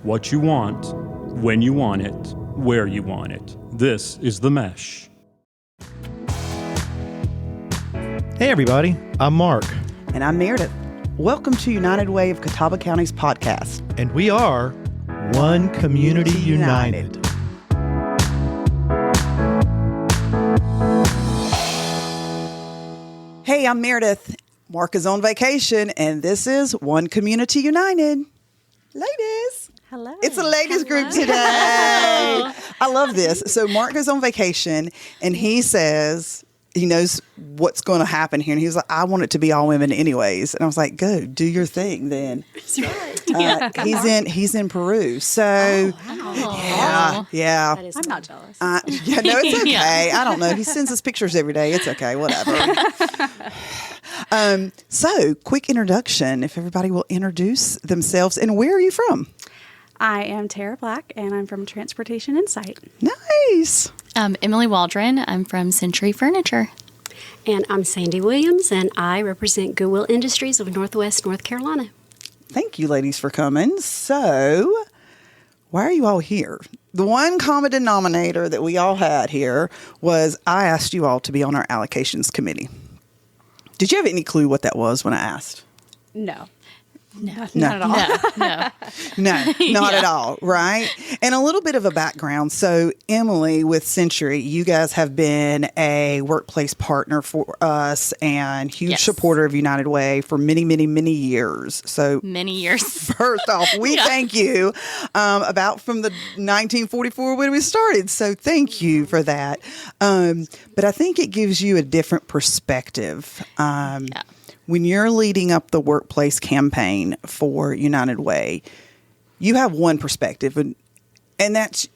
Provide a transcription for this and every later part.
what you want, when you want it, where you want it. This is The Mesh. Hey everybody, I'm Mark. And I'm Meredith. Welcome to United Way of Catawba County's podcast. And we are One Community United. Hey, I'm Meredith. Mark is on vacation, and this is One Community United. Ladies. Hello. It's a ladies group today. I love this. So Mark goes on vacation, and he says he knows what's going to happen here. And he was like, I want it to be all women anyways. And I was like, go, do your thing then. That's right. He's in Peru. So, yeah. I'm not jealous. No, it's okay. I don't know. He sends us pictures every day. It's okay. Whatever. So, quick introduction. If everybody will introduce themselves. And where are you from? I am Tara Black, and I'm from Transportation Insight. Nice. Emily Waldron. I'm from Century Furniture. And I'm Sandy Williams, and I represent Goodwill Industries of Northwest North Carolina. Thank you, ladies, for coming. So, why are you all here? The one common denominator that we all had here was I asked you all to be on our Allocations Committee. Did you have any clue what that was when I asked? No. Not at all. No, not at all, right? And a little bit of a background. So, Emily with Century, you guys have been a workplace partner for us and huge supporter of United Way for many, many, many years. So, many years. First off, we thank you about from the 1944 when we started. So, thank you for that. But I think it gives you a different perspective. When you're leading up the workplace campaign for United Way, you have one perspective, and that's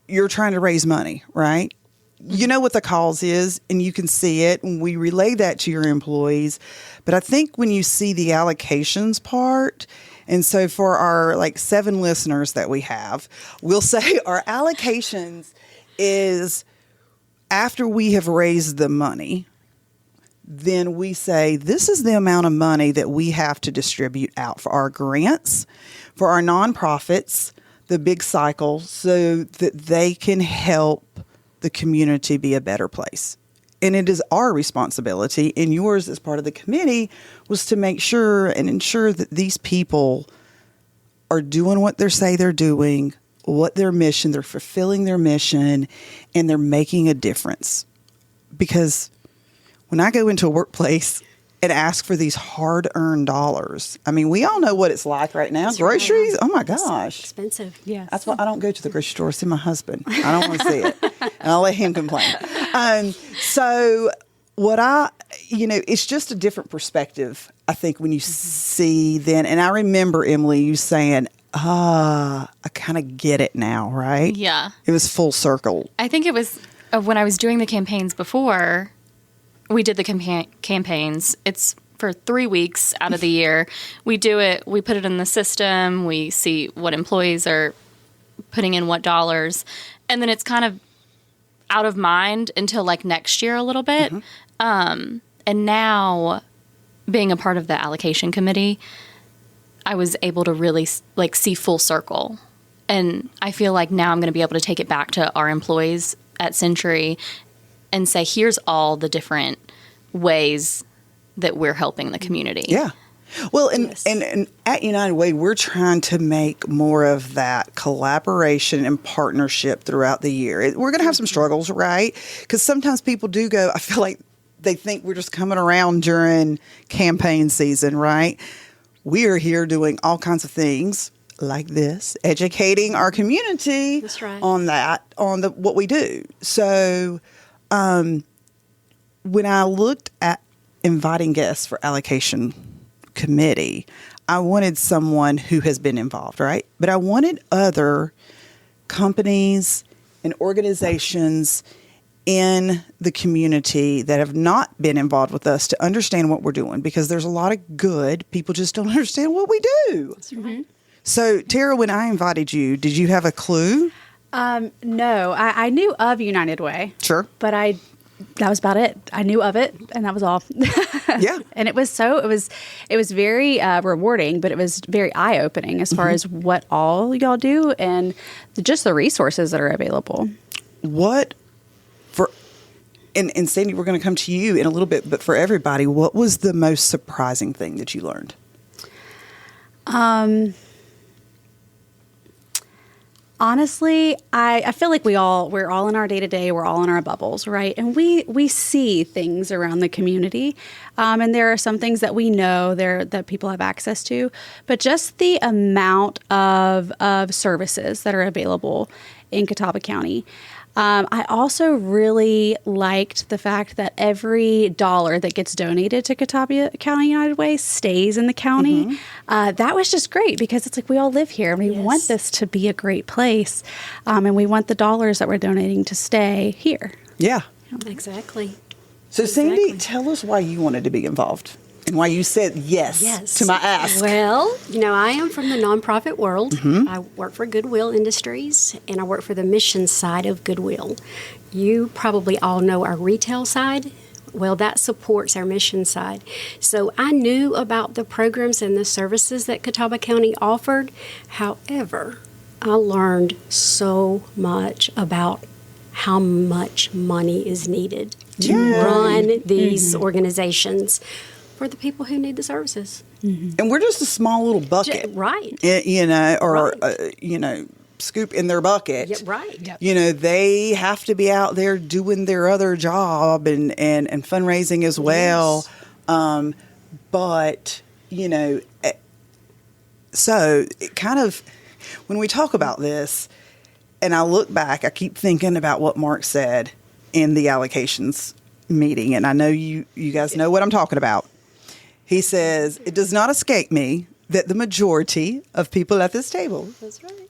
you're trying to raise money, right? You know what the cause is, and you can see it, and we relay that to your employees. But I think when you see the allocations part, and so for our 7 listeners that we have, we'll say our allocations is after we have raised the money, then we say, this is the amount of money that we have to distribute out for our grants, for our nonprofits, the big cycle, so that they can help the community be a better place. And it is our responsibility, and yours as part of the committee, was to make sure and ensure that these people are doing what they say they're doing, what their mission, they're fulfilling their mission, and they're making a difference. Because when I go into a workplace and ask for these hard-earned dollars, I mean, we all know what it's like right now. That's Groceries, right. oh my gosh. So expensive. Yes. That's why I don't go to the grocery store. See my husband. I don't want to see it. And I'll let him complain. So what it's just a different perspective, I think, when you see then. And I remember, Emily, you saying, I kind of get it now, right? Yeah. It was full circle. I think it was when I was doing the campaigns before. We did the campaigns. It's for 3 weeks out of the year. We do it. We put it in the system. We see what employees are putting in what dollars. And then it's kind of out of mind until next year a little bit. Mm-hmm. And now being a part of the allocation committee, I was able to really see full circle. And I feel like now I'm going to be able to take it back to our employees at Century and say, here's all the different ways that we're helping the community. Yeah. Well, and at United Way, we're trying to make more of that collaboration and partnership throughout the year. We're going to have some struggles, right? Because sometimes people do go, I feel like they think we're just coming around during campaign season, right? We are here doing all kinds of things like this, educating our community That's right. on what we do. So, when I looked at inviting guests for allocation committee, I wanted someone who has been involved, right? But I wanted other companies and organizations in the community that have not been involved with us to understand what we're doing, because there's a lot of good. People just don't understand what we do. That's right. So, Tara, when I invited you, did you have a clue? No, I knew of United Way. Sure. But I that was about it. I knew of it, and that was all. Yeah. And it was very rewarding, but it was very eye opening as far as what all y'all do and just the resources that are available. And Sandy, we're going to come to you in a little bit, but for everybody, what was the most surprising thing that you learned? Honestly, I feel like we're all in our day to day. We're all in our bubbles, right? And we see things around the community, and there are some things that we know that people have access to, but just the amount of services that are available in Catawba County. I also really liked the fact that every dollar that gets donated to Catawba County United Way stays in the county. That was just great because it's like we all live here and we want this to be a great place. And we want the dollars that we're donating to stay here. Yeah. Exactly. So, Sandy, tell us why you wanted to be involved and why you said yes to my ask. Well, I am from the nonprofit world. I work for Goodwill Industries, and I work for the mission side of Goodwill. You probably all know our retail side. Well, that supports our mission side. So I knew about the programs and the services that Catawba County offered. However, I learned so much about how much money is needed to run these organizations for the people who need the services. And we're just a small little bucket. Right. Scoop in their bucket. Yeah, right. Yep. They have to be out there doing their other job and fundraising as well. Yes. So it kind of, when we talk about this, and I look back, I keep thinking about what Mark said in the allocations meeting, and I know you guys know what I'm talking about. He says, it does not escape me that the majority of people at this table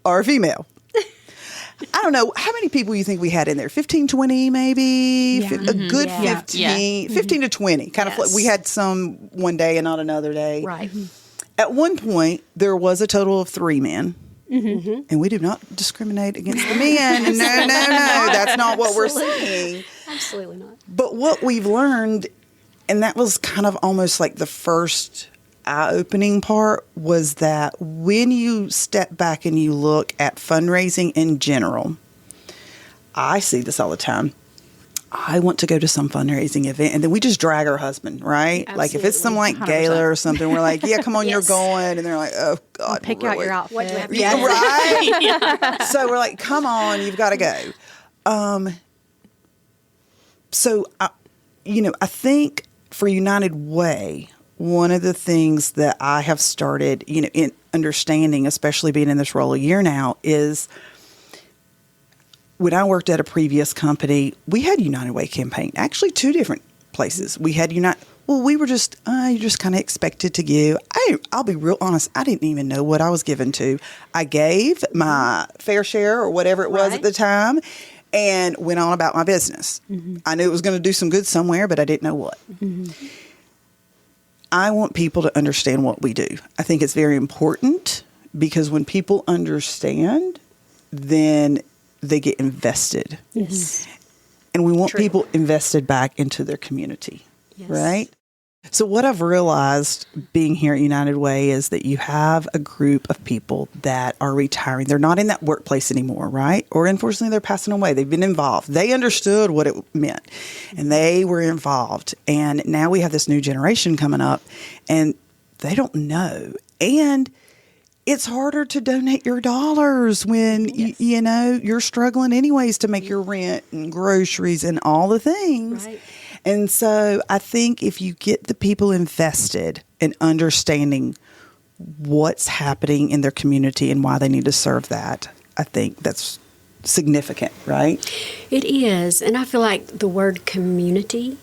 are female. I don't know. How many people you think we had in there? 15, 20 maybe? A good 15, 15 to 20. Kind of. We had some one day and not another day. Right. At one point, there was a total of 3 men. And we do not discriminate against the men. No. That's not what we're saying. Absolutely not. But what we've learned, and that was kind of almost like the first eye-opening part, was that when you step back and you look at fundraising in general, I see this all the time. I want to go to some fundraising event, and then we just drag our husband, right? Absolutely. Like if it's some like 100%. Gala or something, we're like, yeah, come on, you're going. And they're like, oh, God, Pick really? out your outfit. What do I have to Yeah, do? right? So we're like, come on, you've got to go. I think for United Way, one of the things that I have started, in understanding, especially being in this role a year now, is when I worked at a previous company, we had United Way campaign. Actually, 2 different places. We had we were just, you just kind of expected to give. I'll be real honest, I didn't even know what I was given to. I gave my fair share or whatever it was at the time and went on about my business. I knew it was going to do some good somewhere, but I didn't know what. I want people to understand what we do. I think it's very important because when people understand, then they get invested. Yes. And we want people invested back into their community, right? So what I've realized being here at United Way is that you have a group of people that are retiring. They're not in that workplace anymore, right? Or unfortunately, they're passing away. They've been involved. They understood what it meant, and they were involved. And now we have this new generation coming up, and they don't know. And it's harder to donate your dollars when, you're struggling anyways to make your rent and groceries and all the things. Right. And so I think if you get the people invested in understanding what's happening in their community and why they need to serve that, I think that's significant, right? It is. And I feel like the word community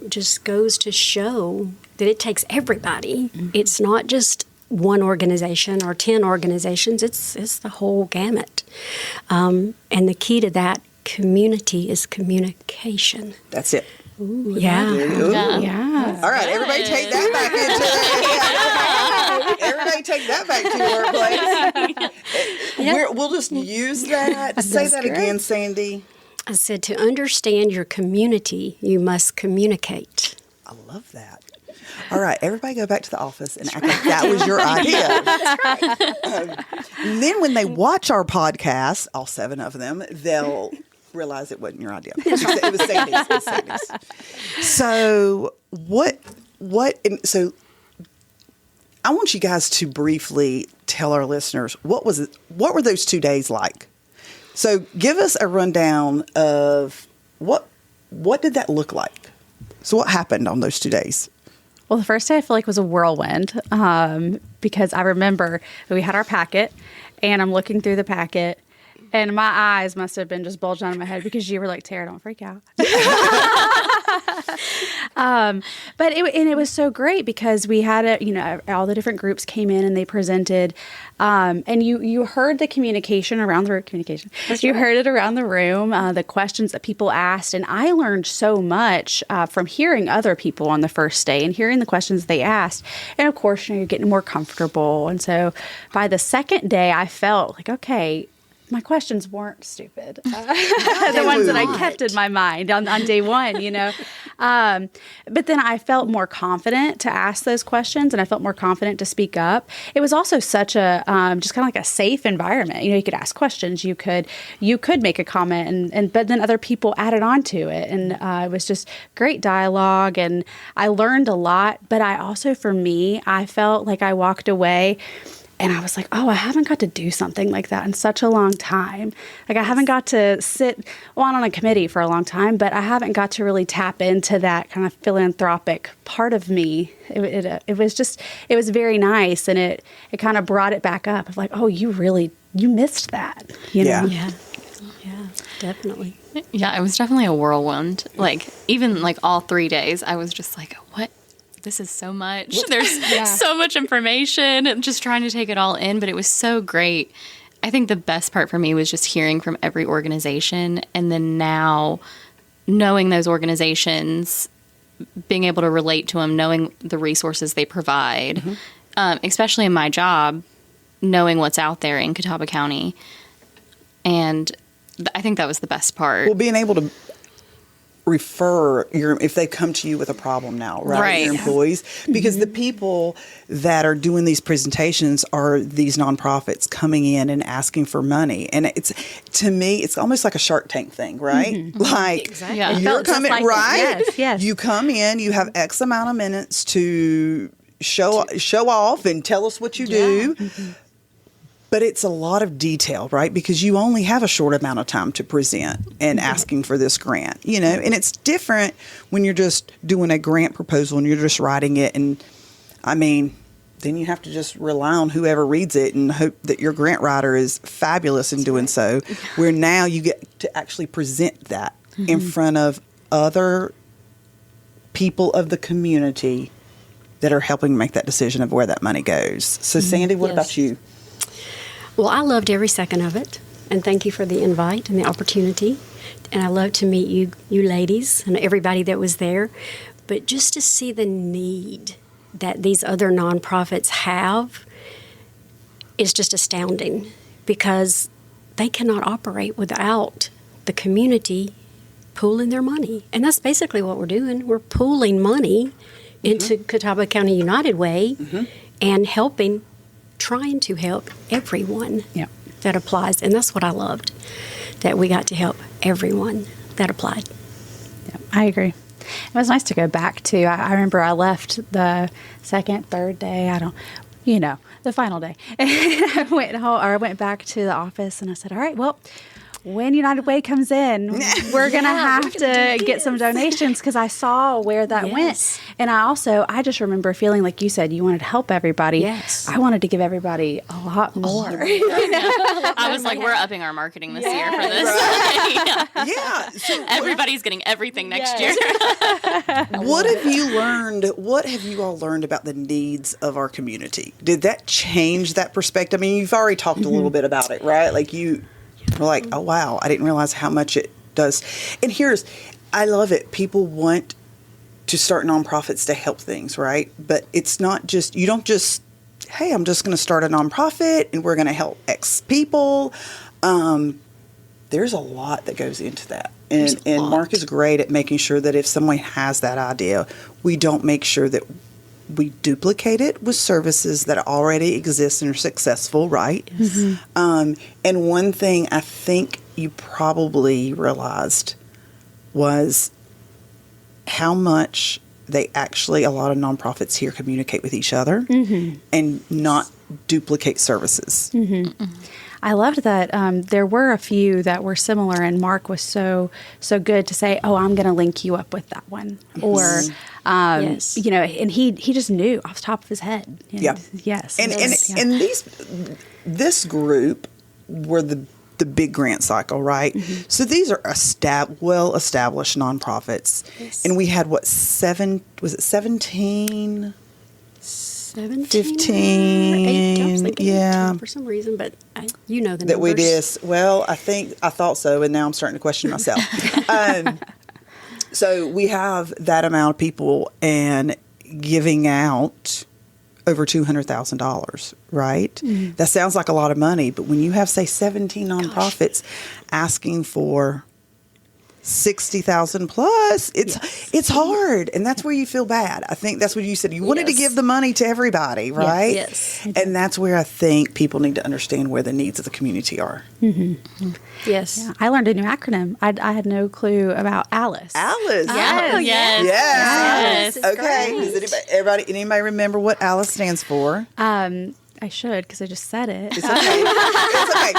just goes to show that it takes everybody. It's not just one organization or 10 organizations. It's the whole gamut. And the key to that community is communication. That's it. Ooh, yeah. Yeah. All right, everybody take that back into Everybody take that back to your workplace. We'll just use that. Say that again, Sandy. I said, to understand your community, you must communicate. I love that. All right, everybody go back to the office and act like that was your idea. And then when they watch our podcast, all 7 of them, they'll realize it wasn't your idea. It was Sandy's. It was Sandy's. So so I want you guys to briefly tell our listeners what were those 2 days like? So give us a rundown of what did that look like? So what happened on those 2 days? Well, the first day I feel like was a whirlwind because I remember we had our packet and I'm looking through the packet and my eyes must have been just bulged out of my head because you were like, Tara, don't freak out. But it was so great because we had all the different groups came in and they presented, and you heard the communication around the communication. You heard it around the room, the questions that people asked, and I learned so much from hearing other people on the first day and hearing the questions they asked. And of course, you're getting more comfortable. And so by the second day, I felt like, okay, my questions weren't stupid. The ones that I kept in my mind on day one, But then I felt more confident to ask those questions and I felt more confident to speak up. It was also such a, just kind of like a safe environment. You could ask questions, you could make a comment but then other people added on to it. And it was just great dialogue and I learned a lot. But I also, for me, I felt like I walked away and I was like, oh, I haven't got to do something like that in such a long time. Like I haven't got to sit on a committee for a long time, but I haven't got to really tap into that kind of philanthropic part of me. It was very nice. And it kind of brought it back up of like, oh, you missed that. You know? Yeah, definitely. Yeah, it was definitely a whirlwind. Like even like all 3 days, I was just like, what? This is so much. There's so much information and just trying to take it all in, but it was so great. I think the best part for me was just hearing from every organization and then now knowing those organizations, being able to relate to them, knowing the resources they provide, especially in my job, knowing what's out there in Catawba County. And I think that was the best part. Well, being able to refer if they come to you with a problem now, right? Your employees, because the people that are doing these presentations are these nonprofits coming in and asking for money, and to me it's almost like a Shark Tank thing, right? Like you're coming Yes. You come in, you have X amount of minutes to show off and tell us what you do. But it's a lot of detail, right? Because you only have a short amount of time to present and asking for this grant, and it's different when you're just doing a grant proposal and you're just writing it. And then you have to just rely on whoever reads it and hope that your grant writer is fabulous in doing so, where now you get to actually present that in front of other people of the community that are helping make that decision of where that money goes. So Sandy, what about you? Well, I loved every second of it, and thank you for the invite and the opportunity. And I love to meet you ladies and everybody that was there. But just to see the need that these other nonprofits have is just astounding because they cannot operate without the community pooling their money. And that's basically what we're doing. We're pooling money into Catawba County United Way and trying to help everyone that applies. And that's what I loved, that we got to help everyone that applied. Yeah, I agree. It was nice to go back to. I remember I left the second, third day. The final day. And I went home, or I went back to the office and I said, all right, well, when United Way comes in, we're going to have to get some donations because I saw where that went. And I just remember feeling like you said you wanted to help everybody. Yes. I wanted to give everybody a lot more. I was like, we're upping our marketing this year for this. Yeah. So Everybody's getting everything next year. What have you learned? What have you all learned about the needs of our community? Did that change that perspective? I mean, you've already talked a little bit about it, right? Like you were like, oh, wow, I didn't realize how much it does. And I love it. People want to start nonprofits to help things, right? But it's not just, you don't just, hey, I'm just going to start a nonprofit and we're going to help X people. There there's a lot that goes into that. And Mark is great at making sure that if someone has that idea, we don't make sure that we duplicate it with services that already exist and are successful, right? And one thing I think you probably realized was how much they actually, a lot of nonprofits here communicate with each other and not duplicate services. I loved that there were a few that were similar, and Mark was so good to say, "Oh, I'm going to link you up with that one," or Yes. you know, and he just knew off the top of his head. And Yeah. yes, And yeah. and this group were the big grant cycle, right? So these are well established nonprofits, and we had what 17? 17, 15, 8, I was thinking yeah. 18 for some reason, but you know the That we numbers. did. Well, I thought so, and now I'm starting to question myself. So we have that amount of people and giving out over $200,000, right? That sounds like a lot of money, but when you have, say, 17 nonprofits asking for 60,000 plus, it's hard, and that's where you feel bad. I think that's what you said. You wanted to Yes. give the money to everybody, right? Yes. And that's where I think people need to understand where the needs of the community are. Yes. Yeah, I learned a new acronym. I had no clue about Alice. Alice. Oh, yes. Yes. It's Okay. great. Does anybody remember what Alice stands for? I should, because I just said it. It's okay. It's okay.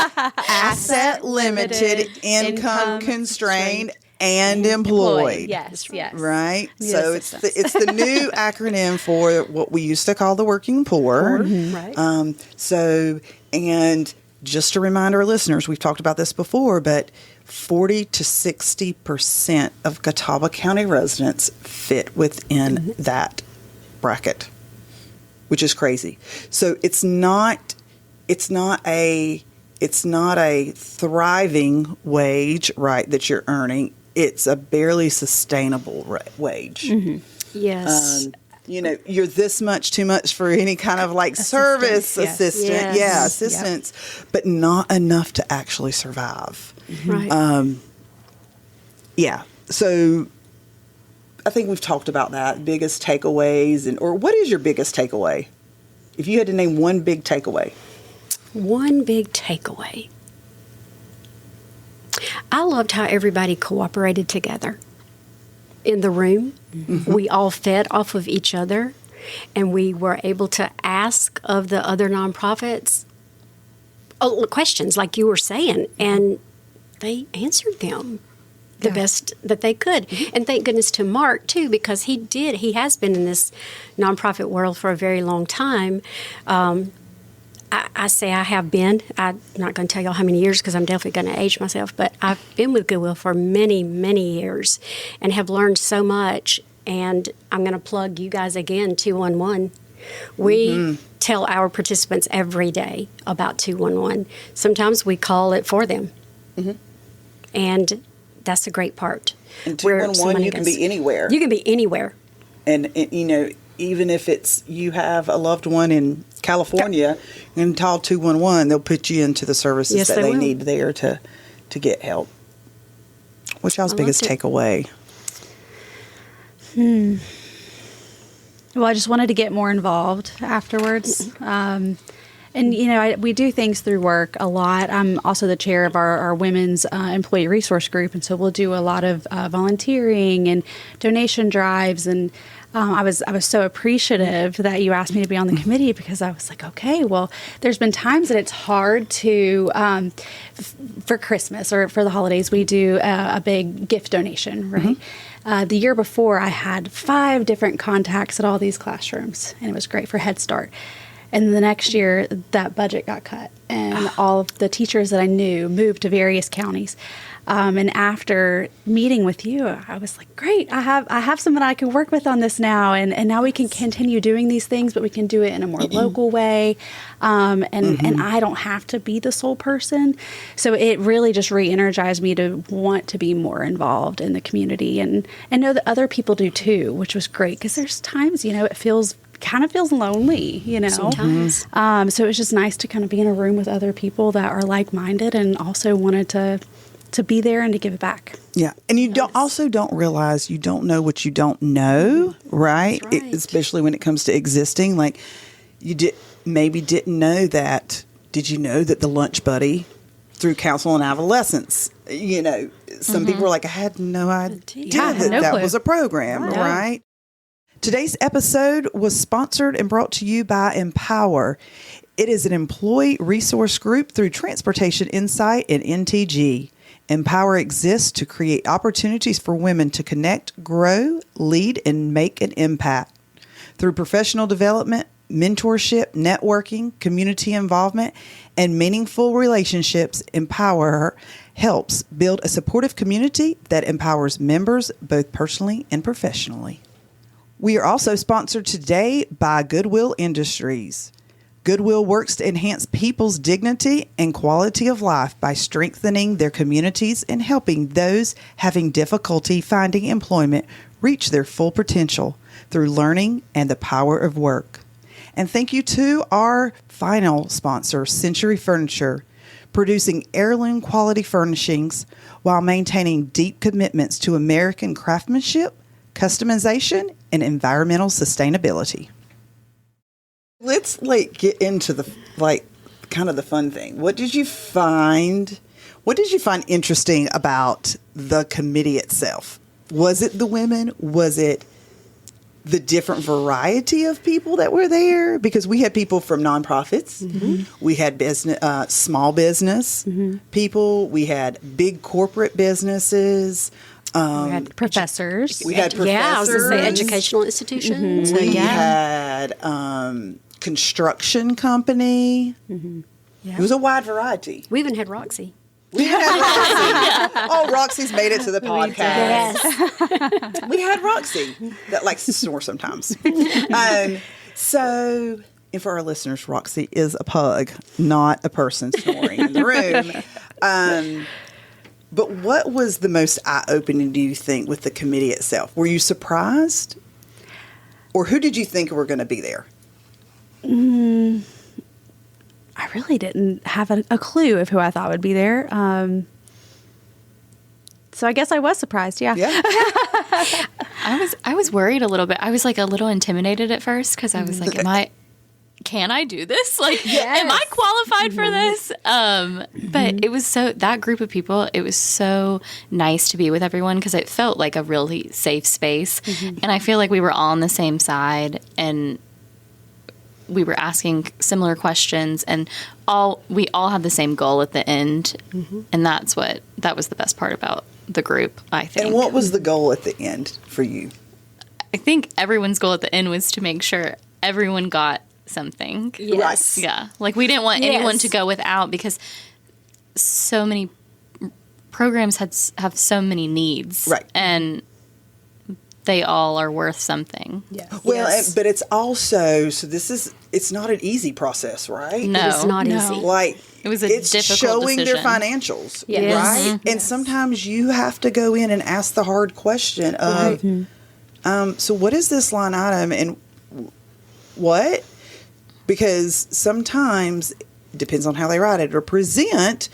Asset limited, income income constrained, and employed. Yes, yes. Right. Need So it's assistance. the new acronym for what we used to call the working poor. Right. So, and just to remind our listeners, we've talked about this before, but 40 to 60% of Catawba County residents fit within that bracket, which is crazy. So it's not a thriving wage, right, that you're earning. It's a barely sustainable wage. Yes. You know, you're this much too much for any kind of like service yes. assistant, Yes. assistance, but not enough to actually survive. right. Yeah. So I think we've talked about that. Biggest takeaways, or what is your biggest takeaway? If you had to name one big takeaway. One big takeaway. I loved how everybody cooperated together in the room. We all fed off of each other, and we were able to ask of the other nonprofits questions like you were saying, and they answered them the best that they could. And thank goodness to Mark, too, because he has been in this nonprofit world for a very long time. I say I have been. I'm not going to tell y'all how many years because I'm definitely going to age myself, but I've been with Goodwill for many, many years and have learned so much. And I'm going to plug you guys again, 211. We tell our participants every day about 211. Sometimes we call it for them. And that's a great part. And where 211, somebody you can goes- be anywhere. You can be anywhere. And you know, even if it's you have a loved one in California, and call 211, they'll put you into the services Yes, that they they will. need there to get help. What's y'all's I biggest loved it. takeaway? Well, I just wanted to get more involved afterwards. And, you know, we do things through work a lot. I'm also the chair of our women's employee resource group. And so we'll do a lot of volunteering and donation drives. And I was so appreciative that you asked me to be on the committee because I was like, okay, well, there's been times that it's hard to, for Christmas or for the holidays, we do a big gift donation, right? The year before, I had 5 different contacts at all these classrooms, and it was great for Head Start. And the next year, that budget got cut, and all of the teachers that I knew moved to various counties. And after meeting with you, I was like, great, I have someone I can work with on this now. And now we can continue doing these things, but we can do it in a more local way. And I don't have to be the sole person. So it really just re-energized me to want to be more involved in the community and know that other people do too, which was great because there's times, you know, it kind of feels lonely, you know. Sometimes. So it was just nice to kind of be in a room with other people that are like-minded and also wanted to to be there and to give it back. Yeah. And you don't realize you don't know what you don't know, right? That's right. Especially when it comes to existing. Like you didn't know that. Did you know that the Lunch Buddy through Counsel on Adolescence, some people were like, I had no idea that clue. was a program, right? Today's episode was sponsored and brought to you by Empowher. It is an employee resource group through Transportation Insight and NTG. Empower exists to create opportunities for women to connect, grow, lead, and make an impact. Through professional development, mentorship, networking, community involvement, and meaningful relationships, Empower helps build a supportive community that empowers members both personally and professionally. We are also sponsored today by Goodwill Industries. Goodwill works to enhance people's dignity and quality of life by strengthening their communities and helping those having difficulty finding employment reach their full potential through learning and the power of work. And thank you to our final sponsor, Century Furniture, producing heirloom quality furnishings while maintaining deep commitments to American craftsmanship, customization, and environmental sustainability. Let's get into the kind of the fun thing. What did you find interesting about the committee itself? Was it the women? Was it the different variety of people that were there? Because we had people from nonprofits, we had business, small business people, we had big corporate businesses. We had professors. Yeah, I was going to say educational institutions. We had construction company. It was a wide variety. We even had Roxy. We had Roxy. Oh, Roxy's made it to the podcast. Yes. We had Roxy that likes to snore sometimes. So, and for our listeners, Roxy is a pug, not a person snoring in the room. But what was the most eye-opening, do you think, with the committee itself? Were you surprised? Or who did you think were going to be there? I really didn't have a clue of who I thought would be there. So I guess I was surprised. Yeah. I was worried a little bit. I was like a little intimidated at first because I was like, can I do this? Like, am I qualified for this? But it was that group of people, it was so nice to be with everyone because it felt like a really safe space. And I feel like we were all on the same side and we were asking similar questions and we all had the same goal at the end. And that was the best part about the group, I think. And what was the goal at the end for you? I think everyone's goal at the end was to make sure everyone got something. Yes. Yeah. Like we didn't want anyone to go without because so many programs have so many needs. Right. And they all are worth something. Yeah. Well, but it's also, it's not an easy process, right? No. It's not easy. Like, It was a it's difficult showing decision. their financials, Yes. right? And sometimes you have to go in and ask the hard question of, so what is this line item and what? Because sometimes, it depends on how they write it or present,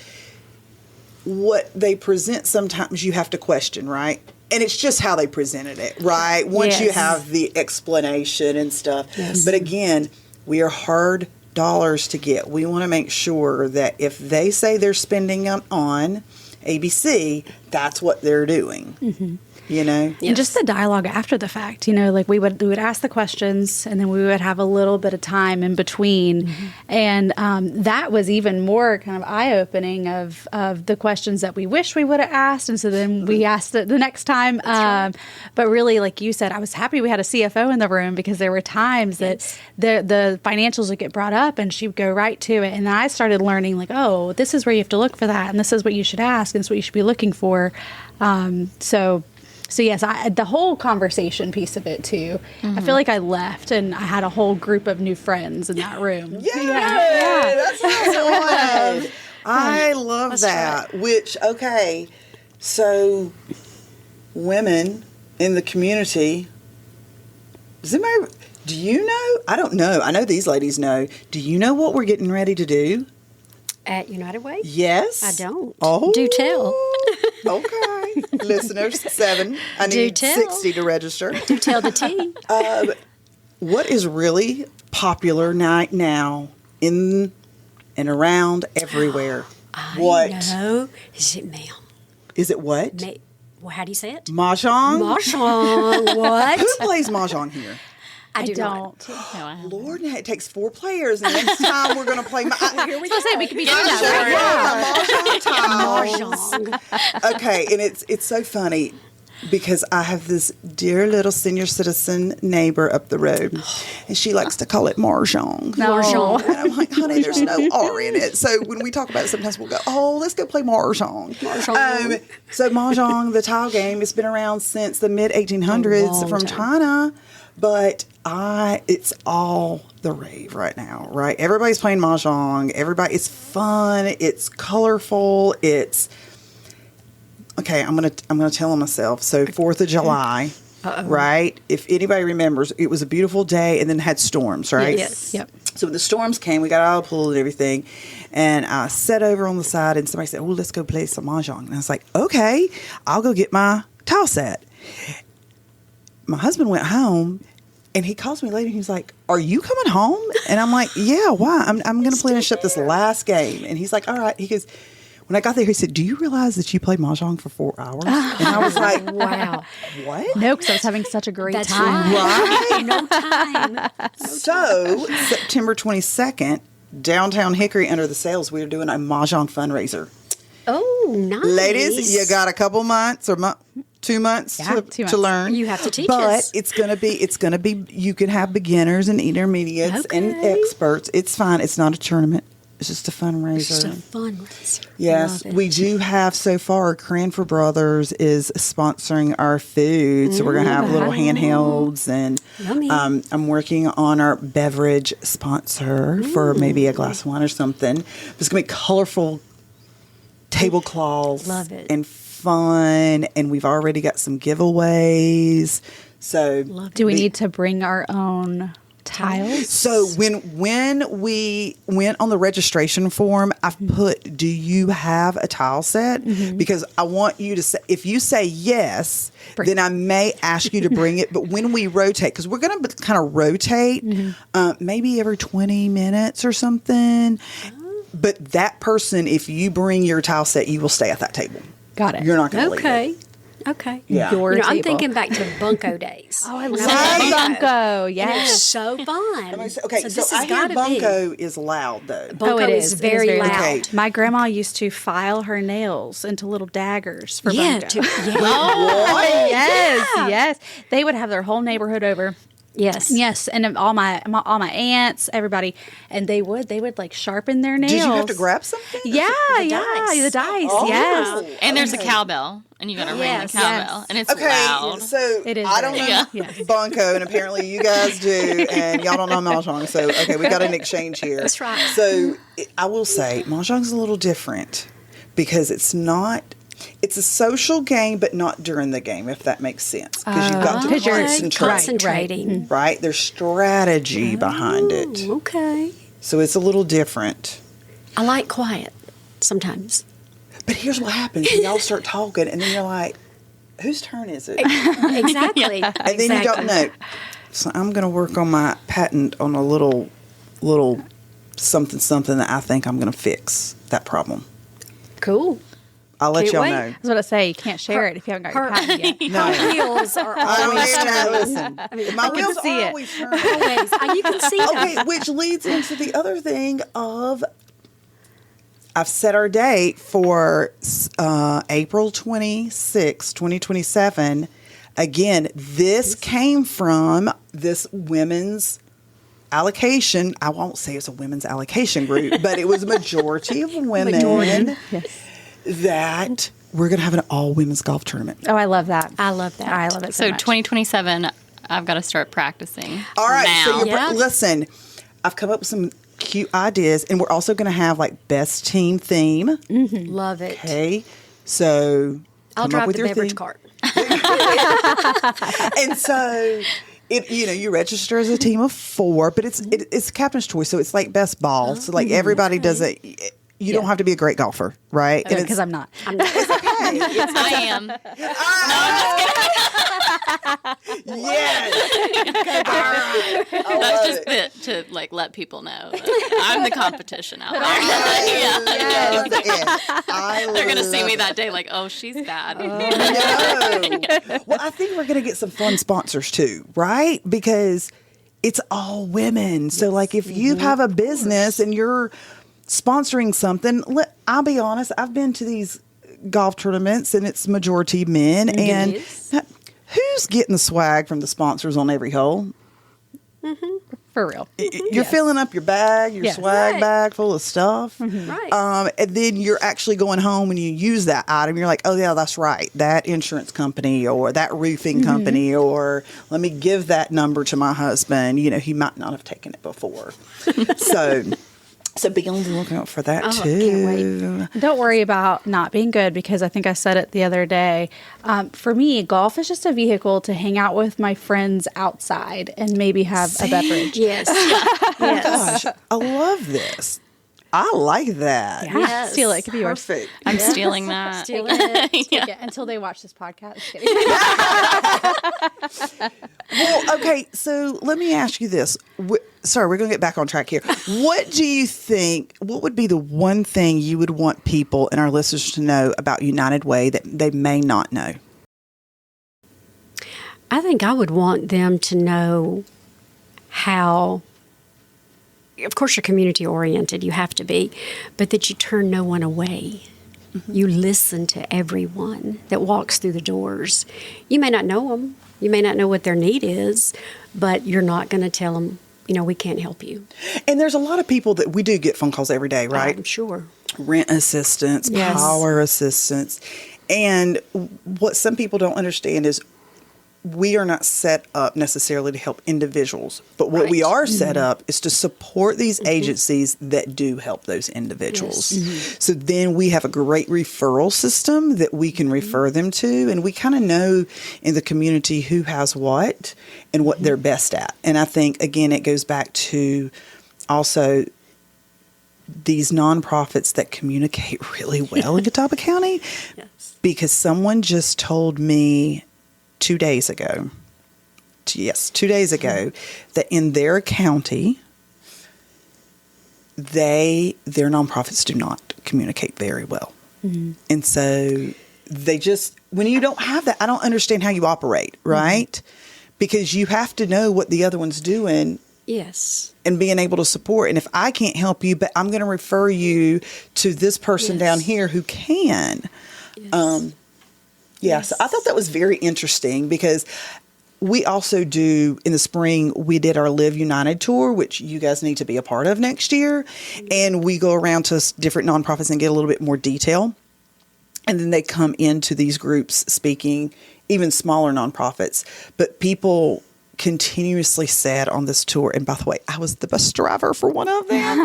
what they present sometimes you have to question, right? And it's just how they presented it, right? Once you Yes. have the explanation and stuff. Yes. But again, we are hard dollars to get. We want to make sure that if they say they're spending on ABC, that's what they're doing. You know? And just the dialogue after the fact, like we would ask the questions and then we would have a little bit of time in between. And that was even more kind of eye-opening of the questions that we wish we would have asked. And so then we asked it the next time. But really, like you said, I was happy we had a CFO in the room because there were times that the financials would get brought up and she would go right to it. And then I started learning like, oh, this is where you have to look for that. And this is what you should ask. And this is what you should be looking for. So yes, the whole conversation piece of it too. I feel like I left and I had a whole group of new friends in that room. Yeah. That's awesome. I love that. Which, okay, so women in the community, do you know? I don't know. I know these ladies know. Do you know what we're getting ready to do? At United Way? Yes. I don't. Oh. Do tell. Okay. Listeners, 7. I Do need tell. 60 to register. Do tell the tea. What is really popular right now in and around everywhere? What? No. Is it ma'am? Is it what? Well, how do you say it? Mahjong? Mahjong. What? Who plays Mahjong here? I do not. No, I haven't. Lord, it takes 4 players, and next time we're going to play. Here we go. Say we could be doing that. Mahjong. Okay, and it's so funny because I have this dear little senior citizen neighbor up the road, and she likes to call it Mahjong. Mahjong. And I'm like, honey, there's no R in it. So when we talk about it, sometimes we'll go, oh, let's go play Mahjong. Mahjong. So Mahjong, the tile game, has been around since the mid 1800s from China, but it's all the rave right now, right? Everybody's playing Mahjong. It's fun. It's colorful. It's okay. I'm gonna tell myself. So 4th of July, right? If anybody remembers, it was a beautiful day, and then had storms, right? Yes. Yep. So when the storms came, we got out of the pool and everything, and I sat over on the side, and somebody said, "Oh, let's go play some Mahjong." And I was like, "Okay, I'll go get my tile set." My husband went home, and he calls me later. He's like, "Are you coming home?" And I'm like, "Yeah, why? I'm going to finish up this last game." And he's like, "All right." He goes, when I got there, he said, "Do you realize that you played Mahjong for 4 hours?" And I was like, Wow. "What?" No, because I was having such a great That's time. right. No time. So September 22nd, downtown Hickory under the sails, we are doing a Mahjong fundraiser. Oh, nice. Ladies, you got a couple months or 2 months, Yeah, 2 months. to learn. You have to teach but us. it's gonna be. You can have beginners and intermediates and Okay. experts. It's fine. It's not a tournament. It's just a fundraiser. It's just a fundraiser. Yes, Love it. we do have so far. Cranford Brothers is sponsoring our food, so we're gonna have little handhelds, and Yummy. I'm working on our beverage sponsor for maybe a glass of wine or something. It's gonna be colorful tablecloths, Love it. and fun, and we've already got some giveaways. So Love Do we it. need to bring our own tiles? So when we went on the registration form, I've put, "Do you have a tile set?" Because I want you to say, if you say yes, then I may ask you to bring it. But when we rotate, because we're going to kind of rotate, maybe every 20 minutes or something. But that person, if you bring your tile set, you will stay at that table. Got it. You're not going to leave it. Okay. Okay. Yeah. Your I'm table. thinking back to bunco days. Oh, I When love was at Bunko. It Yes. was so fun. Okay, so so this I has hear got to be. bunco is loud, though. Bunko is very loud. Okay. My grandma used to file her nails into little daggers for Yeah, bunko. yeah. Yes. They would have their whole neighborhood over. Yes. Yes, and all my aunts, everybody, and they would like sharpen their nails. Did you have to grab something? Yeah, The dice. the dice. Oh. Yes. And there's a cowbell, and you got to ring Yes, the cowbell, yes. and it's Okay, loud. so It is I don't very know loud. bunco, and apparently you guys do, and y'all don't know Mahjong. So, okay, we got an exchange here. That's right. So, I will say Mahjong's a little different because it's a social game, but not during the game, if that makes sense. Because you've got to 'cause you're concentrate, Concentrating. right? There's strategy behind it. Okay. So, it's a little different. I like quiet sometimes. But here's what happens. Y'all start talking, and then you're like, whose turn is it? Exactly. And then you don't know. So I'm going to work on my patent on a little something that I think I'm going to fix that problem. Cool. I'll let Can't y'all wait. know. I was about to say you can't share it if you haven't got your patent yet. No. Her wheels are I don't always even know. turning. Listen, my wheels see are it. always turning. Always. You can see Okay, them. which leads into the other thing of I've set our date for April 26, 2027. Again, this came from this women's allocation. I won't say it's a women's allocation group, but it was a majority of women that we're going to have an all-women's golf tournament. Oh, I love that. I love that. I love it so So much. 2027, I've got to start practicing. All right, now. so Yeah. listen, I've come up with some cute ideas, and we're also going to have like best team theme. Love it. Okay, so I'll come up drive with the your beverage theme. cart. And so you register as a team of 4, but it's captain's choice, so it's like best ball. So like everybody does it. You don't have to be a great golfer, right? And because I'm not. it's okay. I am. Yes. That's just to like let people know that I'm the competition out there. I love it. They're gonna see me that day like, oh, she's bad. No. Well, I think we're going to get some fun sponsors too, right? Because it's all women. So, like, if you have a business and you're sponsoring something, I'll be honest, I've been to these golf tournaments and it's majority men. And who's getting the swag from the sponsors on every hole? For real. You're filling up your bag, your swag bag full of stuff. Right. And then you're actually going home and you use that item. You're like, oh, yeah, that's right. That insurance company or that roofing company, or let me give that number to my husband. You know, he might not have taken it before. So be on the lookout for that too. Can't Don't worry about not being good, because I think I said it the other day. For me, golf is just a vehicle to hang out with my friends outside and maybe have a beverage. Yes. Yes. Gosh, I love this. I like that. Yes. Steal it. It could be yours. Perfect. I'm stealing that. Steal it. Take it until they watch this podcast. Just kidding. Well, okay, so let me ask you this. Sorry, we're going to get back on track here. What do you think, what would be the one thing you would want people and our listeners to know about United Way that they may not know? I think I would want them to know how, of course, you're community oriented, you have to be, but that you turn no one away. You listen to everyone that walks through the doors. You may not know them, you may not know what their need is, but you're not going to tell them, you know, we can't help you. And there's a lot of people that we do get phone calls every day, right? I'm sure. Rent assistance, Yes. power assistance. And what some people don't understand is we are not set up necessarily to help individuals, but what we Right. are set up is to support these agencies that do help those individuals. So then we have a great referral system that we can refer them to, and we kind of know in the community who has what and what they're best at. And I think, again, it goes back to also these nonprofits that communicate really well in Catawba County, Yes. because someone just told me 2 days ago, that in their county, their nonprofits do not communicate very well. And so they just, when you don't have that, I don't understand how you operate, right? Because you have to know what the other one's doing Yes. and being able to support. And if I can't help you, but I'm going to refer you to this person down here who can. Yes. So I thought that was very interesting, because we also do, in the spring, we did our Live United tour, which you guys need to be a part of next year. And we go around to different nonprofits and get a little bit more detail. And then they come into these groups speaking, even smaller nonprofits. But people continuously said on this tour, and by the way, I was the bus driver for one of them.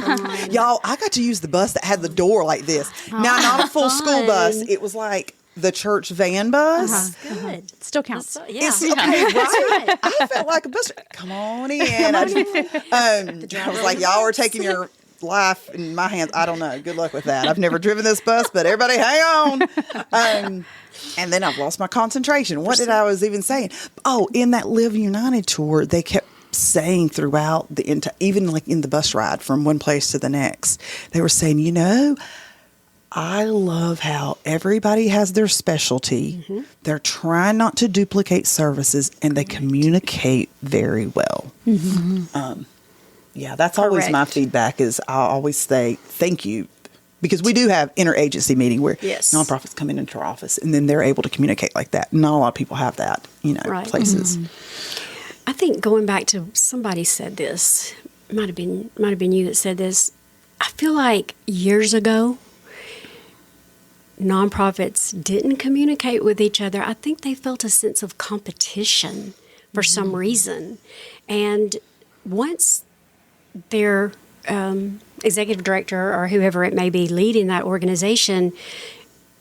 Y'all, I got to use the bus that had the door like this. Now, not a full school bus. It was like the church van bus. Good. Still counts. Yeah. It's okay, right? I felt like a bus. Come on in. I was like, y'all are taking your life in my hands. I don't know. Good luck with that. I've never driven this bus, but everybody hang on. And then I've lost my concentration. What did I was even saying? Oh, in that Live United tour, they kept saying throughout even like in the bus ride from one place to the next, they were saying, you know, I love how everybody has their specialty. They're trying not to duplicate services, and they communicate very well. That's always my Correct. feedback. Is I always say thank you, because we do have interagency meeting where Yes. nonprofits come into our office and then they're able to communicate like that. Not a lot of people have that, Right. places. I think going back to, somebody said this, might have been you that said this. I feel like years ago, nonprofits didn't communicate with each other. I think they felt a sense of competition for some reason. And once their executive director or whoever it may be leading that organization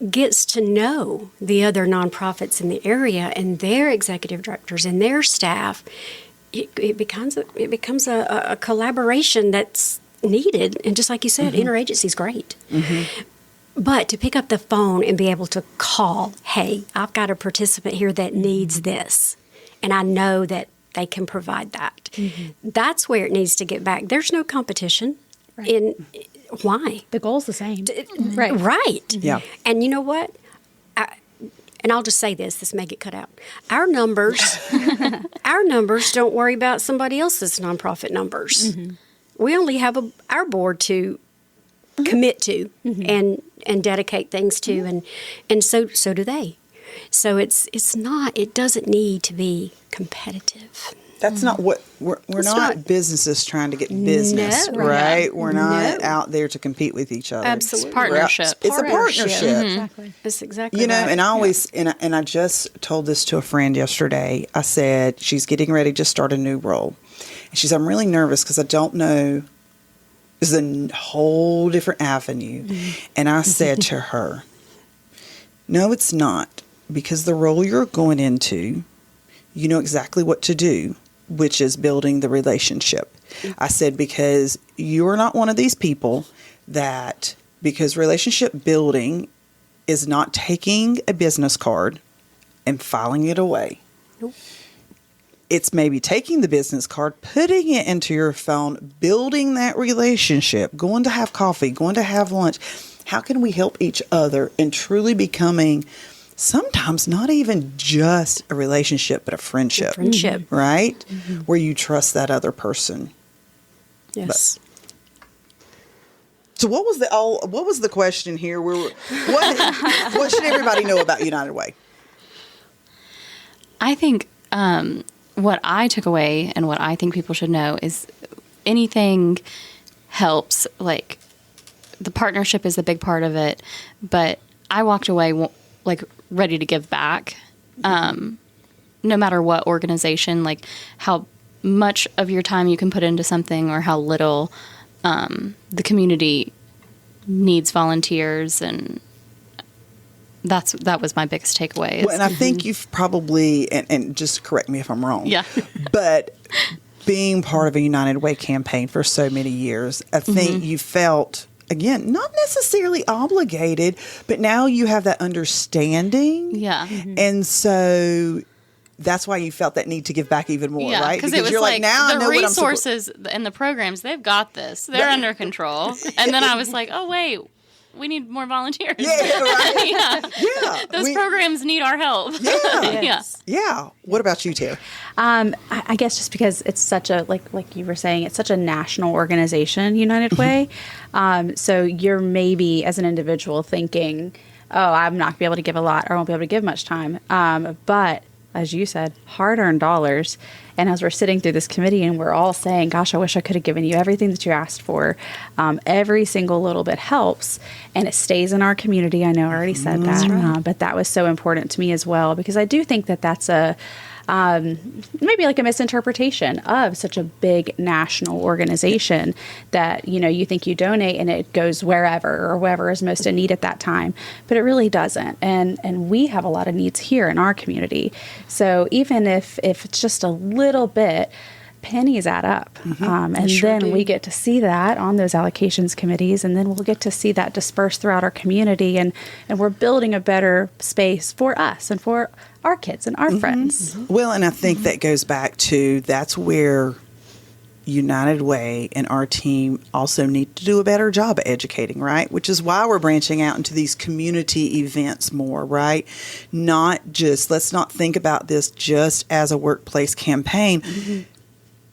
gets to know the other nonprofits in the area and their executive directors and their staff, it becomes a collaboration that's needed. And just like you said, interagency is great. But to pick up the phone and be able to call, hey, I've got a participant here that needs this, and I know that they can provide that. That's where it needs to get back. There's no competition. Why? The goal's the same. Right. Yeah. And you know what? And I'll just say this may get cut out. Our numbers, don't worry about somebody else's nonprofit numbers. We only have our board to commit to and dedicate things to, and so do they. So it doesn't need to be competitive. That's not what we're not businesses trying to get business, No. right? We're not No. out there to compete with each other. Absolutely. Partnership. It's a partnership. Exactly. That's exactly You know, right. and I always, and I just told this to a friend yesterday. I said, she's getting ready to start a new role. And she said, I'm really nervous because I don't know. This is a whole different avenue. And I said to her, no, it's not. Because the role you're going into, you know exactly what to do, which is building the relationship. I said, because you're not one of these people that, because relationship building is not taking a business card and filing it away. Nope. It's maybe taking the business card, putting it into your phone, building that relationship, going to have coffee, going to have lunch. How can we help each other and truly becoming sometimes not even just a relationship, but a friendship. Right? Where you trust that other person. Yes. So what was the question here? What should everybody know about United Way? I think what I took away and what I think people should know is anything helps. Like, the partnership is a big part of it, but I walked away like ready to give back. No matter what organization, like how much of your time you can put into something or how little, the community needs volunteers, and that was my biggest takeaway. Well, and I think you've probably, and just correct me if I'm wrong. Yeah. But being part of a United Way campaign for so many years, I think you felt, again, not necessarily obligated, but now you have that understanding. Yeah. And so that's why you felt that need to give back even more, Yeah, right? because it was you're like now I the know what I'm resources and the programs, they've got this. They're under control. And then I was like, oh, wait, we need more volunteers. Yeah, right. Yeah. Those programs need our help. Yeah. Yeah. What about you, Taylor? I guess just because it's such a, like you were saying, it's such a national organization, United Way. So you're maybe, as an individual, thinking, oh, I'm not going to be able to give a lot, or I won't be able to give much time. But as you said, hard-earned dollars. And as we're sitting through this committee and we're all saying, gosh, I wish I could have given you everything that you asked for. Every single little bit helps, and it stays in our community. I know I already said that, but that was so important to me as well, because I do think that that's maybe like a misinterpretation of such a big national organization that, you think you donate and it goes wherever or whoever is most in need at that time, but it really doesn't. And we have a lot of needs here in our community. So even if it's just a little bit, pennies add up. And then we get to see that on those allocations committees, and then we'll get to see that dispersed throughout our community, and we're building a better space for us and for our kids and our friends. Well, and I think that goes back to, that's where United Way and our team also need to do a better job of educating, right? Which is why we're branching out into these community events more, right? Let's not think about this just as a workplace campaign.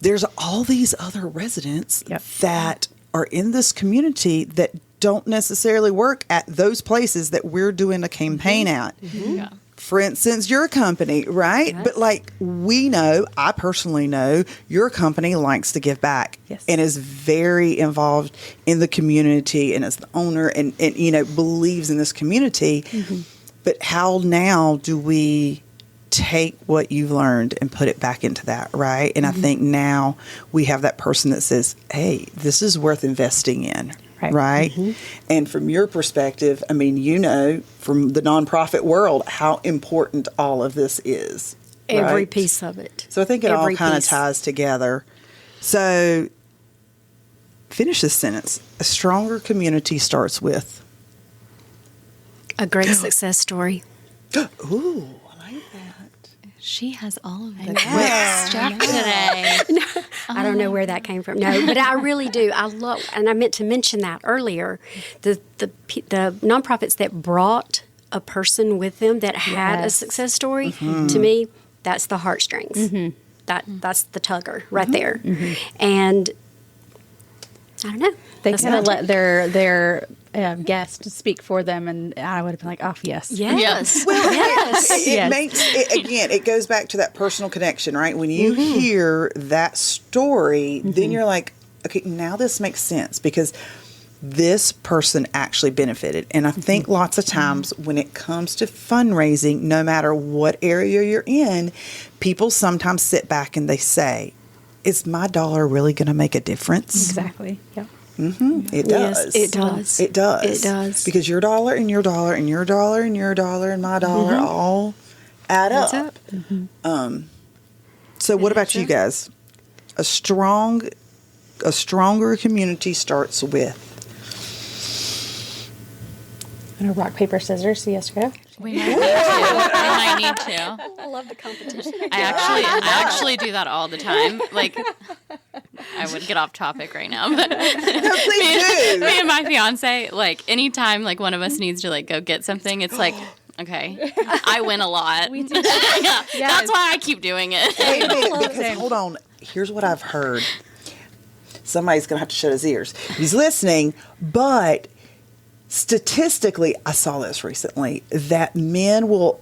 There's all these other residents that are in this community that don't necessarily work at those places that we're doing a campaign at. Yeah. For instance, your company, right? Yes. But like, we know, I personally know, your company likes to give back and is very involved in the community, and is the owner and believes in this community. But how now do we take what you've learned and put it back into that, right? And I think now we have that person that says, hey, this is worth investing in. Right. And from your perspective, I mean, from the nonprofit world, how important all of this is. Every right? piece of it. So I think it all Every kind of piece. ties together. So finish this sentence. A stronger community starts with. A great success story. Ooh, I like that. She has all of the good stuff today. I don't know where that came from. No, but I really do. I love, and I meant to mention that earlier. The nonprofits that brought a person with them that had a success story, to me, that's the heartstrings. That's the tugger right there. And I don't know. They That's kind of my let their guest speak for them, and I would have been like, "Oh, yes, Yes. Well, Yes. it Yes. makes it, again. It goes back to that personal connection, right? When you hear that story, then you're like, okay, now this makes sense because this person actually benefited. And I think lots of times when it comes to fundraising, no matter what area you're in, people sometimes sit back and they say, "Is my dollar really going to make a difference?" exactly, yeah." It does. Yes, it does. It does. It does. Because your dollar and your dollar and your dollar and your dollar and my dollar all add Adds up. up. So what about you guys? A stronger community starts with. And a rock, paper, scissors. So yes, go. We might need to. We might need to. I love the competition. I actually do that all the time. Like, I would get off topic right now, but No, please do. me and my fiance, like, anytime like one of us needs to like go get something, it's like, okay, I win a lot. We do. Yeah, that's why I keep doing it. Wait a minute, because hold on. Here's what I've heard. Somebody's going to have to shut his ears. He's listening, but statistically, I saw this recently, that men will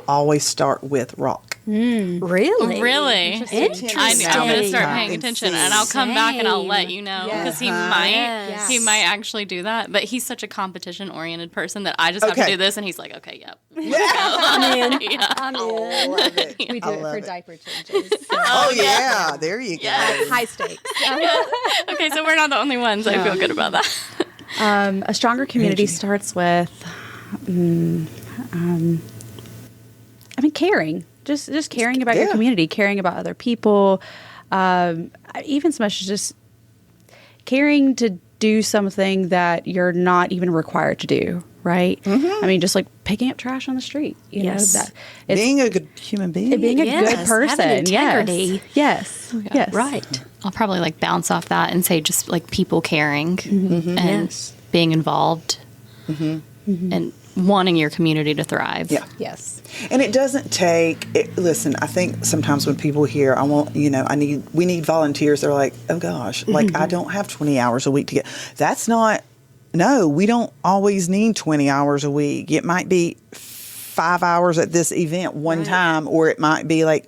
always start with rock. Really? Really? Interesting. I'm going to start Yeah. paying attention, and I'll come back and I'll let you know because he Yes. might actually do that. But he's such a competition-oriented person that I just have to Okay. do this, and he's like, okay, yep. I'm in. Yeah. I'm I in. love it. We do I it love for it. diaper changes. Oh, yeah. There you go. Yes. High stakes. Okay, so we're not the only ones. I feel good about that. A stronger community starts with, caring. Just caring about your Yeah. community, caring about other people, even so much as just caring to do something that you're not even required to do. Right? I mean, just like picking up trash on the street. You Yes. know that it's Being a good human being. being a Yes, good person. having integrity. Yes. Yes. Right. I'll probably like bounce off that and say just like people caring and Yes. being involved and wanting your community to thrive. Yeah. Yes. And it doesn't take. Listen, I think sometimes when people hear, we need volunteers. They're like, oh gosh, like I don't have 20 hours a week to get. That's not. No, we don't always need 20 hours a week. It might be 5 hours at this event one time, or it might be like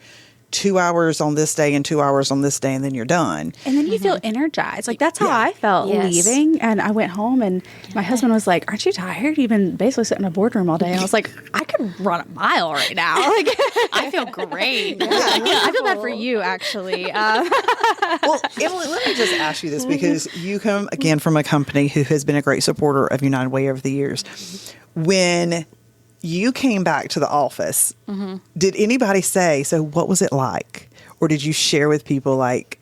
2 hours on this day and 2 hours on this day, and then you're done. And then you feel energized. Like that's how I felt Yes. leaving. And I went home and my husband was like, "Aren't you tired? You've been basically sitting in a boardroom all day." And I was like, "I could run a mile right now." Like, I feel great. I feel bad for you, actually. Well, Emily, let me just ask you this because you come again from a company who has been a great supporter of United Way over the years. When you came back to the office, did anybody say, so what was it like? Or did you share with people like,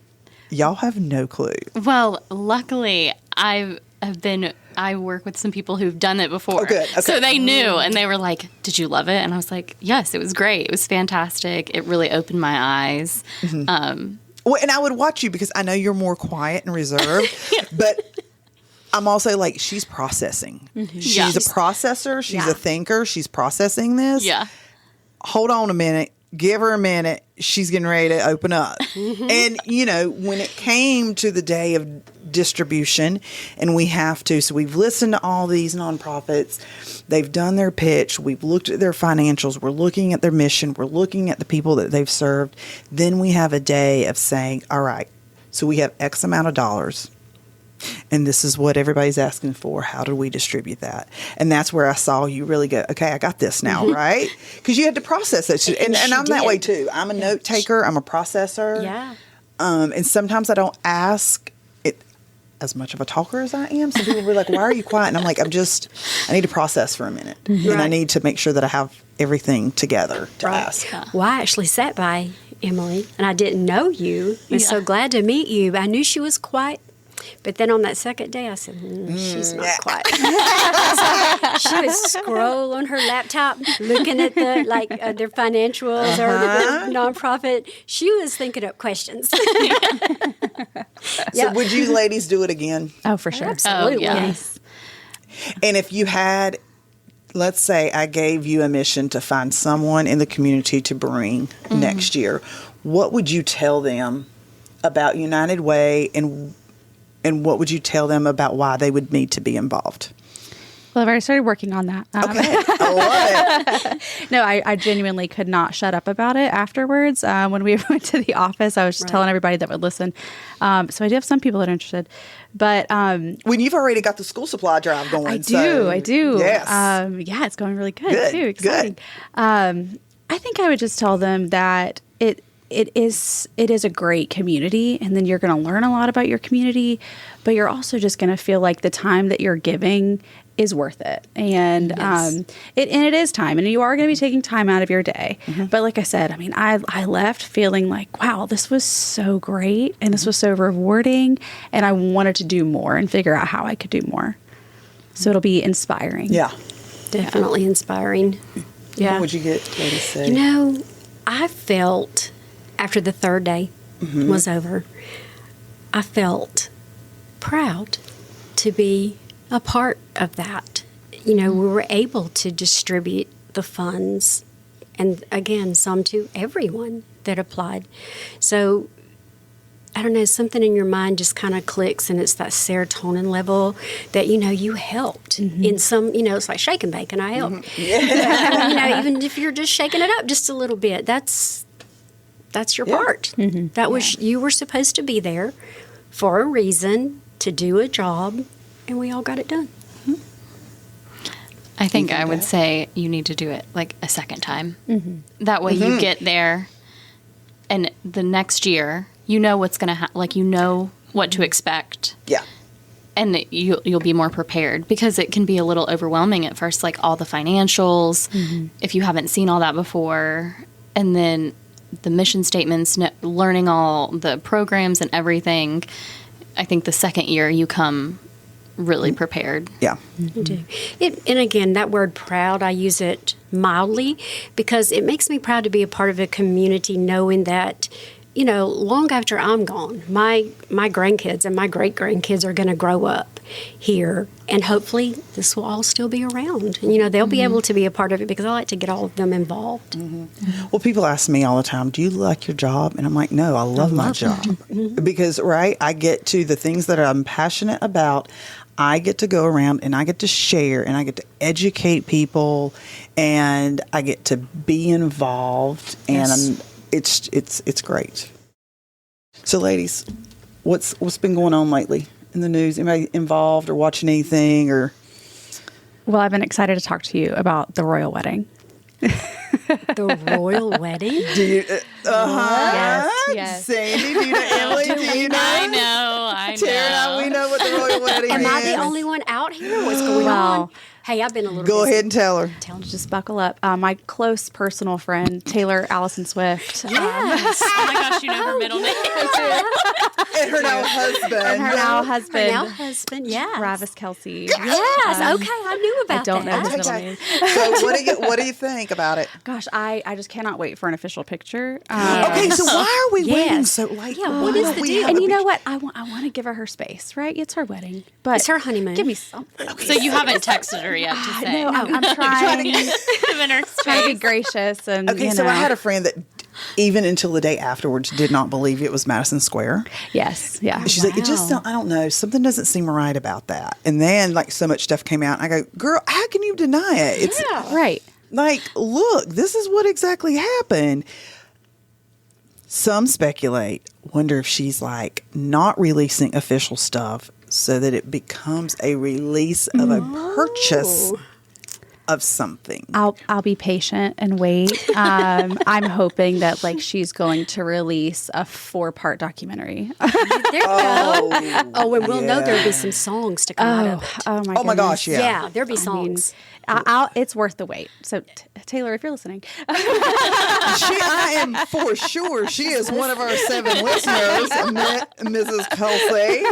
y'all have no clue? Well, luckily, I work with some people who've done it before. Oh, good. Okay. So they knew, and they were like, "Did you love it?" And I was like, "Yes, it was great. It was fantastic. It really opened my eyes." Well, and I would watch you because I know you're more quiet and reserved, but I'm also like, she's processing. She's Yeah. a processor. She's Yeah. a thinker. She's processing this. Yeah. Hold on a minute. Give her a minute. She's getting ready to open up. And, when it came to the day of distribution, and so we've listened to all these nonprofits. They've done their pitch. We've looked at their financials. We're looking at their mission. We're looking at the people that they've served. Then we have a day of saying, all right, so we have X amount of dollars. And this is what everybody's asking for. How do we distribute that? And that's where I saw you really go, okay, I got this now, right? Because you had to process it. And she I'm that way did. too. I'm a note taker. I'm a processor. Yeah. And sometimes I don't ask it as much of a talker as I am. Some people will be like, why are you quiet? And I'm like, I need to process for a minute. And I Right. need to make sure that I have everything together to ask. Well, I actually sat by Emily, and I didn't know you. I was so glad to meet you. I knew she was quite But then on that second day, I said, she's not quite. She would scroll on her laptop, looking at their financials or the nonprofit. She was thinking up questions. So would you ladies do it again? Oh, for sure. Absolutely. Oh, yeah. Yes. And if you had, let's say I gave you a mission to find someone in the community to bring next year, what would you tell them about United Way, and what would you tell them about why they would need to be involved? Well, I've already started working on that. Okay, I love it. No, I genuinely could not shut up about it afterwards. When we went to the office, I was just telling everybody that would listen. So I do have some people that are interested. But When you've already got the school supply drive going. I do. Yes. Yeah, it's going really good, Good, too. Exciting. I think I would just tell them that it is a great community, and then you're going to learn a lot about your community, but you're also just going to feel like the time that you're giving is worth it. And it is time, and you are going to be taking time out of your day. But like I said, I mean, I left feeling like, wow, this was so great, and this was so rewarding, and I wanted to do more and figure out how I could do more. So it'll be inspiring. Yeah. Definitely inspiring. Yeah. What would you get ladies say? You know, I felt after the third day was over, I felt proud to be a part of that. You know, we were able to distribute the funds, and again, some to everyone that applied. So, I don't know, something in your mind just kind of clicks, and it's that serotonin level that, you know, you helped in some, you know, it's like shake and bake, and I helped. You know, even if you're just shaking it up just a little bit, that's your part. That was, you were supposed to be there for a reason, to do a job, and we all got it done. I think I would say you need to do it like a second time. That way you get there, and the next year you know what's going to happen. Like, you know what to expect. Yeah. And you'll be more prepared, because it can be a little overwhelming at first, like all the financials, if you haven't seen all that before, and then the mission statements, learning all the programs and everything. I think the second year you come really prepared. Yeah. You do. And again, that word proud, I use it mildly, because it makes me proud to be a part of a community, knowing that, you know, long after I'm gone, my grandkids and my great-grandkids are going to grow up here, and hopefully this will all still be around. And, you know, they'll be able to be a part of it, because I like to get all of them involved. Well, people ask me all the time, do you like your job? And I'm like, no, I love my job. Because, right, I get to the things that I'm passionate about. I get to go around and I get to share and I get to educate people and I get to be involved, and it's great. So, ladies, what's been going on lately in the news? Anybody involved or watching anything? Or Well, I've been excited to talk to you about the royal wedding. The royal wedding? do you? Yes. Sandy, do you know? Emily, do you know? I know. Tara, we know what the royal wedding is. Am I the only one out here? What's going on? Hey, I've been a little Go busy. ahead and tell her. Just buckle up. My close personal friend, Taylor Allison Swift. Yes. Oh my gosh, you know her middle name. And her now husband. And her now husband, Now husband, yes. Travis Kelsey. Yes, okay, I knew about I don't know that. his middle name. So what do you think about it? Gosh, I just cannot wait for an official picture. Okay, so why are we waiting Yes. so late? Yeah, what is the deal? And you know what? I want to give her space, right? It's her wedding, but It's her honeymoon. Give me something. So you haven't texted her yet to say. No, I'm trying, Given her trying to be space. gracious and Okay, you so know. I had a friend that even until the day afterwards did not believe it was Madison Square. Yes, yeah. She's like, it just don't, I don't know, something doesn't seem right about that. And then like so much stuff came out, and I go, girl, how can you deny it? It's Right. like, look, this is what exactly happened. Some speculate, wonder if she's like not releasing official stuff so that it becomes a release of a purchase of something. I'll be patient and wait. I'm hoping that like she's going to release a 4-part documentary. There you go. Oh, and we'll know there'll be some songs to come out of it. Oh my! Oh my gosh, yeah. Yeah, there'll be songs. It's worth the wait. So Taylor, if you're listening, I am for sure. She is one of our 7 listeners, Mrs. Kelsey.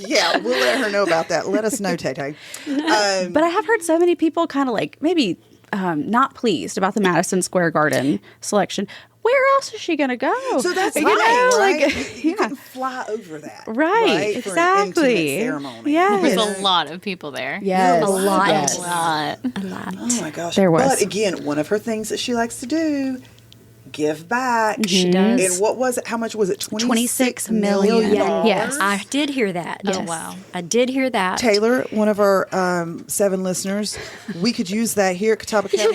Yeah, we'll let her know about that. Let us know, Tay-Tay. but I have heard so many people kind of like maybe not pleased about the Madison Square Garden selection. Where else is she going to go? So that's You right, know, right? like, You can fly over that. Right, For an exactly. intimate ceremony. Yes. With a lot of people there. Yes. A lot. Yes. A lot. A lot. Oh my gosh. There was. But again, one of her things that she likes to do, give back. She does. And what was it? How much was it? $26 million. Yes. I did hear that. Oh, wow. I did hear that. Taylor, one of our 7 listeners, we could use that here at Catawba County.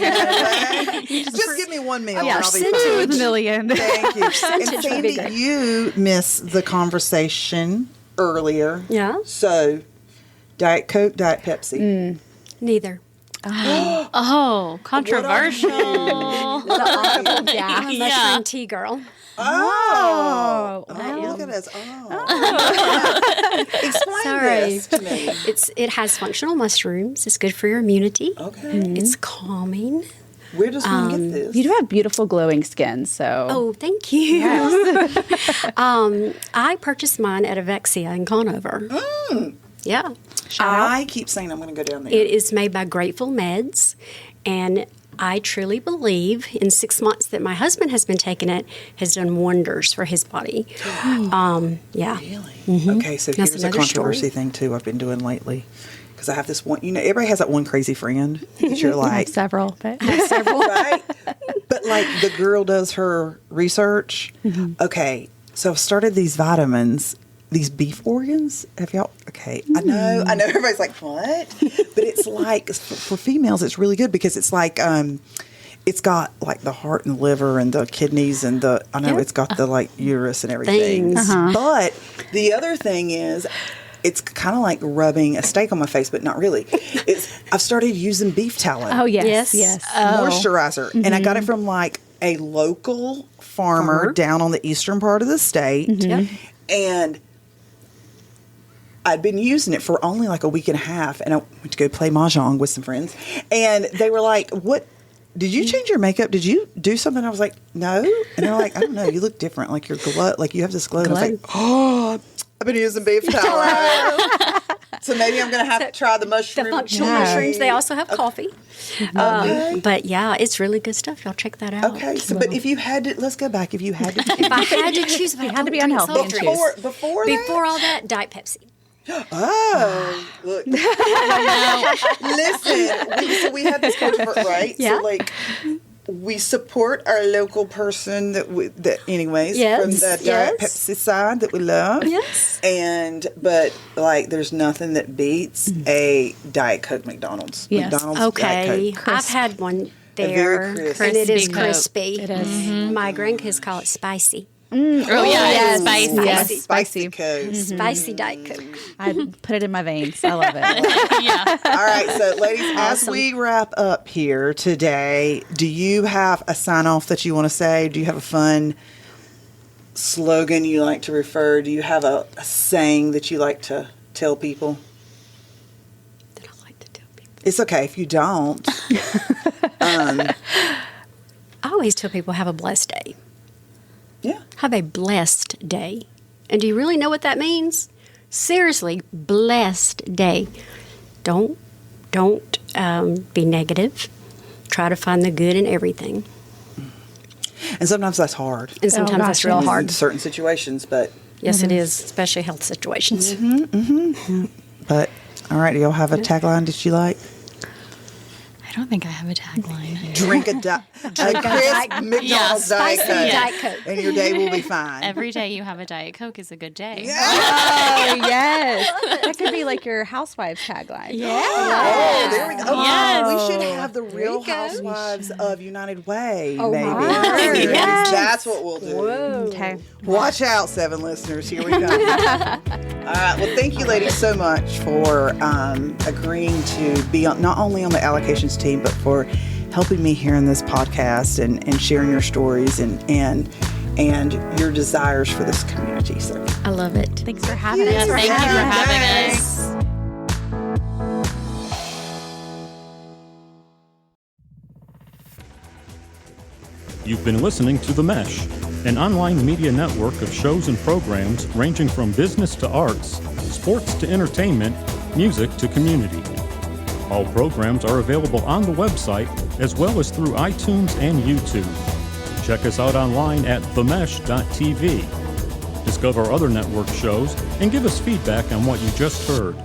Just give me 1 meal. Yeah, and I'll be send fine. it $1 million. Thank you. And Percentage would be Sandy, great. you missed the conversation earlier. Yeah. So, Diet Coke, Diet Pepsi. Neither. Oh, controversial. I'm a Yeah. mushroom tea girl. Oh, I look am. at us. Oh. Explain Sorry. this to me. It has functional mushrooms. It's good for your immunity. Okay. It's calming. Where does one get this? You do have beautiful glowing skin, so Oh, thank you. I purchased mine at Avexia in Conover. Yeah. I keep saying I'm going to go down there. It is made by Grateful Meds, and I truly believe in 6 months that my husband has been taking it has done wonders for his body. Yeah. Really? Okay, so That's here's a another controversy story. thing too I've been doing lately. Because I have this one, everybody has that one crazy friend that you're I have like, several. But right? But like the girl does her research. Okay, so I've started these vitamins, these beef organs. Have y'all? Okay, I know everybody's like, what? But it's like for females, it's really good because it's like it's got like the heart and liver and the kidneys and it's got the like uterus and everything. Things. But the other thing is, it's kind of like rubbing a steak on my face, but not really. I've started using beef tallow. oh yes, Yes. Moisturizer. And I got it from like a local farmer down on the eastern part of the state. Yep. And I'd been using it for only like a week and a half. And I went to go play Mahjong with some friends. And they were like, what? Did you change your makeup? Did you do something? I was like, no. And they're like, I don't know. You look different. Like your glow, like you have this glow. And I was like, oh, I've been using beef tallow. So maybe I'm going to have to try the mushroom. The functional Yeah. mushrooms, they also have coffee. Okay. But yeah, it's really good stuff. Y'all check that out. Okay. So, but if you had to, let's go back. If you had to, If I had to choose, if I had to be don't drink unhealthy soft and drinks. choose. before Before all that, Diet Pepsi. Oh, look. Listen, so we had this controversy, right? Yeah. So, like, we support our local person that anyways, Yes, from the Diet yes. Pepsi side that we love. Yes. But, like, there's nothing that beats a Diet Coke McDonald's. Yes. McDonald's Okay. Diet Coke. I've had one very there, crispy. and it is Crispy Coke. crispy. It is. My grandkids call it spicy. Oh, yeah. yes. It's spicy. Yes. Spicy Coke. Spicy Diet Coke. I put it in my veins. I love it. Yeah. All right, so ladies, as Awesome. we wrap up here today, do you have a sign off that you want to say? Do you have a fun slogan you like to refer? Do you have a saying that you like to tell people? That I like to tell people. It's okay if you don't. I always tell people have a blessed day. Yeah. Have a blessed day. And do you really know what that means? Seriously, blessed day. Don't be negative. Try to find the good in everything. And sometimes that's hard And sometimes gosh, that's real yes. in hard. certain situations, but Yes, it is, especially health situations. all right, do y'all have a tagline that you like? I don't think I have a tagline. Drink a crisp McDonald's Diet Spicy Coke, Diet Coke. and your day will be fine. Every day you have a Diet Coke is a good day. Oh, yes. That could be like your housewives tagline. Oh, there we go. Oh, Yes. we should have the Real Housewives of United Way, Oh, maybe. my. Yes. That's what we'll do. Okay. Watch out, 7 listeners. Here we go. All right. Well, thank you, ladies, so much for agreeing to be not only on the allocations team, but for helping me here in this podcast and sharing your stories and your desires for this community. So I love it. Thanks for having Yes, us. thank you for having Thanks. us. You've been listening to The Mesh, an online media network of shows and programs ranging from business to arts, sports to entertainment, music to community. All programs are available on the website as well as through iTunes and YouTube. Check us out online at themesh.tv. Discover other network shows and give us feedback on what you just heard.